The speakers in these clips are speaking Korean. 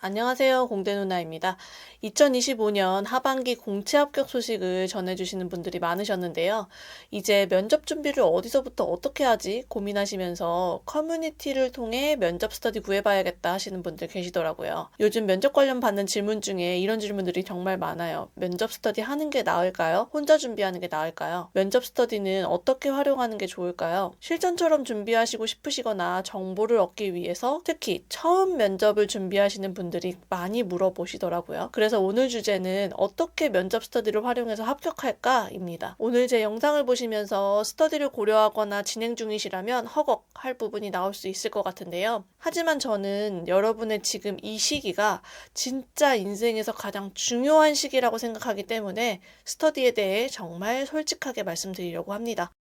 안녕하세요. 공대 누나입니다. 2025년 하반기 공채 합격 소식을 전해주시는 분들이 많으셨는데요. 이제 면접 준비를 어디서부터 어떻게 하지 고민하시면서 커뮤니티를 통해 면접 스터디 구해봐야겠다 하시는 분들 계시더라고요. 요즘 면접 관련 받는 질문 중에 이런 질문들이 정말 많아요. 면접 스터디 하는 게 나을까요? 혼자 준비하는 게 나을까요? 면접 스터디는 어떻게 활용하는 게 좋을까요? 실전처럼 준비하시고 싶으시거나 정보를 얻기 위해서 특히 처음 면접을 준비하시는 분들이 많이 물어보시더라고요. 그래서 오늘 주제는 어떻게 면접 스터디를 활용해서 합격할까입니다. 오늘 제 영상을 보시면서 스터디를 고려하거나 진행 중이시라면 허걱 할 부분이 나올 수 있을 것 같은데요. 하지만 저는 여러분의 지금 이 시기가 진짜 인생에서 가장 중요한 시기라고 생각하기 때문에 스터디에 대해 정말 솔직하게 말씀드리려고 합니다.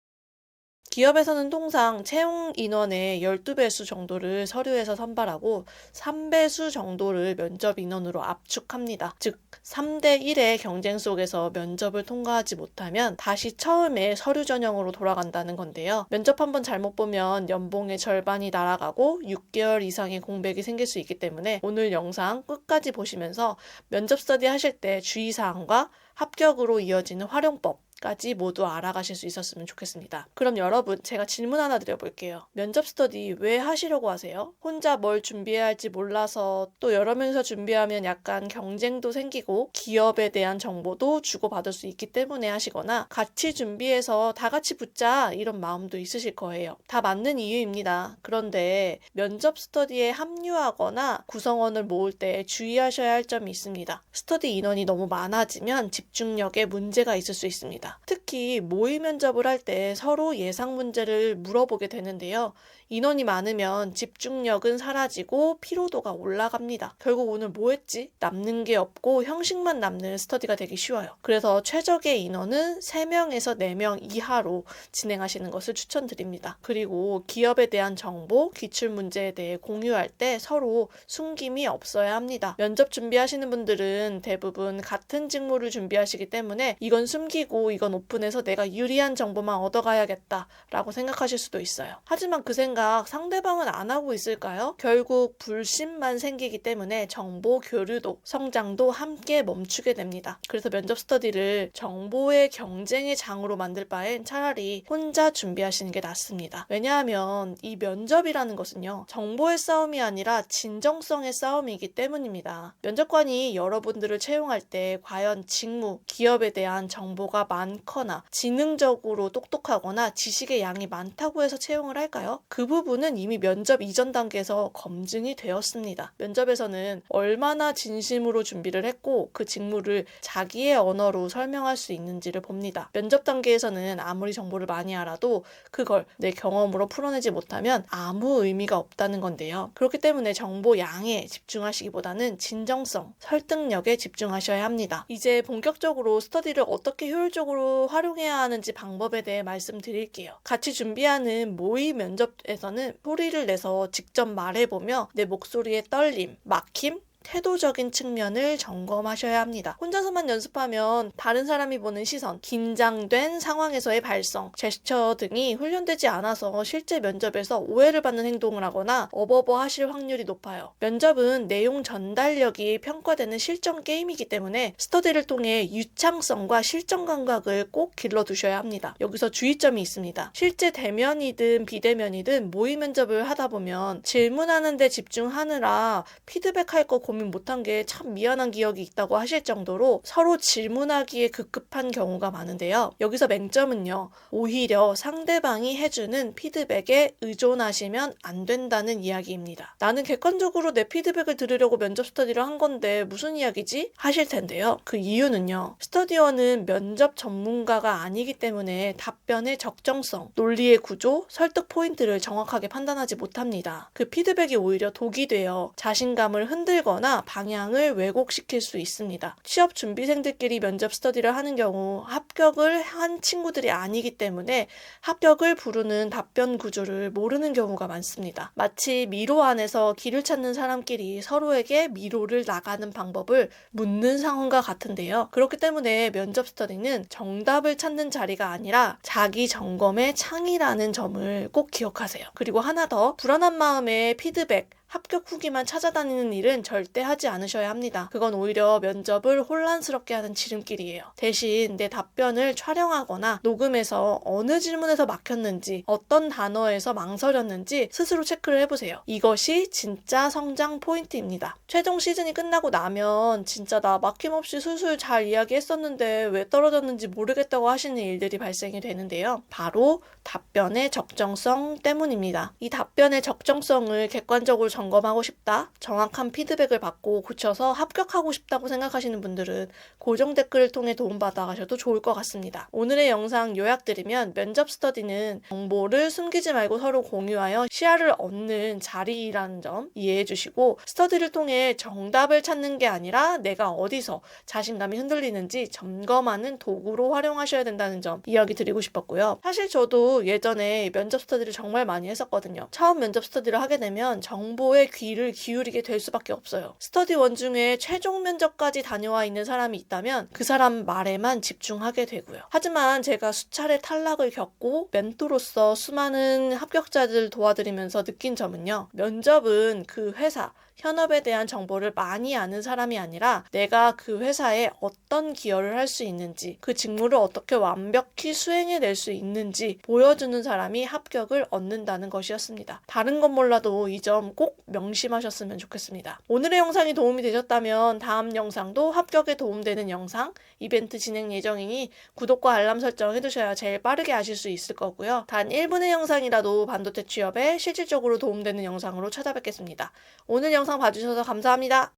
기업에서는 통상 채용 인원의 12배수 정도를 서류에서 선발하고 3배수 정도를 면접 인원으로 압축합니다. 즉 3대 1의 경쟁 속에서 면접을 통과하지 못하면 다시 처음에 서류 전형으로 돌아간다는 건데요. 면접 한번 잘못 보면 연봉의 절반이 날아가고 6개월 이상의 공백이 생길 수 있기 때문에 오늘 영상 끝까지 보시면서 면접 스터디 하실 때 주의사항과 합격으로 이어지는 활용법 까지 모두 알아가실 수 있었으면 좋겠습니다. 그럼 여러분, 제가 질문 하나 드려볼게요. 면접 스터디 왜 하시려고 하세요? 혼자 뭘 준비해야 할지 몰라서, 또 여러 명이서 준비하면 약간 경쟁도 생기고 기업에 대한 정보도 주고받을 수 있기 때문에 하시거나 같이 준비해서 다 같이 붙자 이런 마음도 있으실 거예요. 다 맞는 이유입니다. 그런데 면접 스터디에 합류하거나 구성원을 모을 때 주의하셔야 할 점이 있습니다. 스터디 인원이 너무 많아지면 집중력에 문제가 있을 수 있습니다. 특히 모의 면접을 할 때 서로 예상 문제를 물어보게 되는데요. 인원이 많으면 집중력은 사라지고 피로도가 올라갑니다. 결국 오늘 뭐 했지? 남는 게 없고 형식만 남는 스터디가 되기 쉬워요. 그래서 최적의 인원은 3명에서 4명 이하로 진행하시는 것을 추천드립니다. 그리고 기업에 대한 정보, 기출문제에 대해 공유할 때 서로 숨김이 없어야 합니다. 면접 준비하시는 분들은 대부분 같은 직무를 준비하시기 때문에 이건 숨기고 이건 오픈해서 내가 유리한 정보만 얻어가야겠다라고 생각하실 수도 있어요. 하지만 그 생각 상대방은 안 하고 있을까요? 결국 불신만 생기기 때문에 정보 교류도 성장도 함께 멈추게 됩니다. 그래서 면접 스터디를 정보의 경쟁의 장으로 만들 바엔 차라리 혼자 준비하시는 게 낫습니다. 왜냐하면 이 면접이라는 것은요, 정보의 싸움이 아니라 진정성의 싸움이기 때문입니다. 면접관이 여러분들을 채용할 때 과연 직무, 기업에 대한 정보가 많거나 지능적으로 똑똑하거나 지식의 양이 많다고 해서 채용을 할까요? 그 부분은 이미 면접 이전 단계에서 검증이 되었습니다. 면접에서는 얼마나 진심으로 준비를 했고 그 직무를 자기의 언어로 설명할 수 있는지를 봅니다. 면접 단계에서는 아무리 정보를 많이 알아도 그걸 내 경험으로 풀어내지 못하면 아무 의미가 없다는 건데요. 그렇기 때문에 정보 양에 집중하시기보다는 진정성, 설득력에 집중하셔야 합니다. 이제 본격적으로 스터디를 어떻게 효율적으로 활용해야 하는지 방법에 대해 말씀드릴게요. 같이 준비하는 모의 면접에서는 소리를 내서 직접 말해보며 내 목소리의 떨림, 막힘, 태도적인 측면을 점검하셔야 합니다. 혼자서만 연습하면 다른 사람이 보는 시선, 긴장된 상황에서의 발성, 제스처 등이 훈련되지 않아서 실제 면접에서 오해를 받는 행동을 하거나 어버버 하실 확률이 높아요. 면접은 내용 전달력이 평가되는 실전 게임이기 때문에 스터디를 통해 유창성과 실전 감각을 꼭 길러두셔야 합니다. 여기서 주의점이 있습니다. 실제 대면이든 비대면이든 모의 면접을 하다 보면 질문하는 데 집중하느라 피드백할 거 고민 못한 게 참 미안한 기억이 있다고 하실 정도로 서로 질문하기에 급급한 경우가 많은데요. 여기서 맹점은요, 오히려 상대방이 해주는 피드백에 의존하시면 안 된다는 이야기입니다. 나는 객관적으로 내 피드백을 들으려고 면접 스터디를 한 건데 무슨 이야기지? 하실 텐데요. 그 이유는요, 스터디원은 면접 전문가가 아니기 때문에 답변의 적정성, 논리의 구조, 설득 포인트를 정확하게 판단하지 못합니다. 그 피드백이 오히려 독이 되어 자신감을 흔들거나 방향을 왜곡시킬 수 있습니다. 취업 준비생들끼리 면접 스터디를 하는 경우 합격을 한 친구들이 아니기 때문에 합격을 부르는 답변 구조를 모르는 경우가 많습니다. 마치 미로 안에서 길을 찾는 사람끼리 서로에게 미로를 나가는 방법을 묻는 상황과 같은데요. 그렇기 때문에 면접 스터디는 정답을 찾는 자리가 아니라 자기 점검의 창이라는 점을 꼭 기억하세요. 그리고 하나 더, 불안한 마음에 피드백, 합격 후기만 찾아다니는 일은 절대 하지 않으셔야 합니다. 그건 오히려 면접을 혼란스럽게 하는 지름길이에요. 대신 내 답변을 촬영하거나 녹음해서 어느 질문에서 막혔는지, 어떤 단어에서 망설였는지 스스로 체크를 해보세요. 이것이 진짜 성장 포인트입니다. 최종 시즌이 끝나고 나면 진짜 나 막힘없이 술술 잘 이야기했었는데 왜 떨어졌는지 모르겠다고 하시는 일들이 발생이 되는데요. 바로 답변의 적정성 때문입니다. 이 답변의 적정성을 객관적으로 점검하고 싶다, 정확한 피드백을 받고 고쳐서 합격하고 싶다고 생각하시는 분들은 고정 댓글을 통해 도움받아 가셔도 좋을 것 같습니다. 오늘의 영상 요약드리면 면접 스터디는 정보를 숨기지 말고 서로 공유하여 시야를 얻는 자리라는 점 이해해 주시고, 스터디를 통해 정답을 찾는 게 아니라 내가 어디서 자신감이 흔들리는지 점검하는 도구로 활용하셔야 된다는 점 이야기 드리고 싶었고요. 사실 저도 예전에 면접 스터디를 정말 많이 했었거든요. 처음 면접 스터디를 하게 되면 정보에 귀를 기울이게 될 수밖에 없어요. 스터디1 중에 최종 면접까지 다녀와 있는 사람이 있다면 그 사람 말에만 집중하게 되고요. 하지만 제가 수차례 탈락을 겪고 멘토로서 수많은 합격자들 도와드리면서 느낀 점은요. 면접은 그 회사, 현업에 대한 정보를 많이 아는 사람이 아니라 내가 그 회사에 어떤 기여를 할 수 있는지, 그 직무를 어떻게 완벽히 수행해낼 수 있는지 보여주는 사람이 합격을 얻는다는 것이었습니다. 다른 건 몰라도 이 점 꼭 명심하셨으면 좋겠습니다. 오늘의 영상이 도움이 되셨다면 다음 영상도 합격에 도움되는 영상, 이벤트 진행 예정이니 구독과 알람 설정 해두셔야 제일 빠르게 아실 수 있을 거고요. 단 1분의 영상이라도 반도체 취업에 실질적으로 도움되는 영상으로 찾아뵙겠습니다. 오늘 영상 봐주셔서 감사합니다.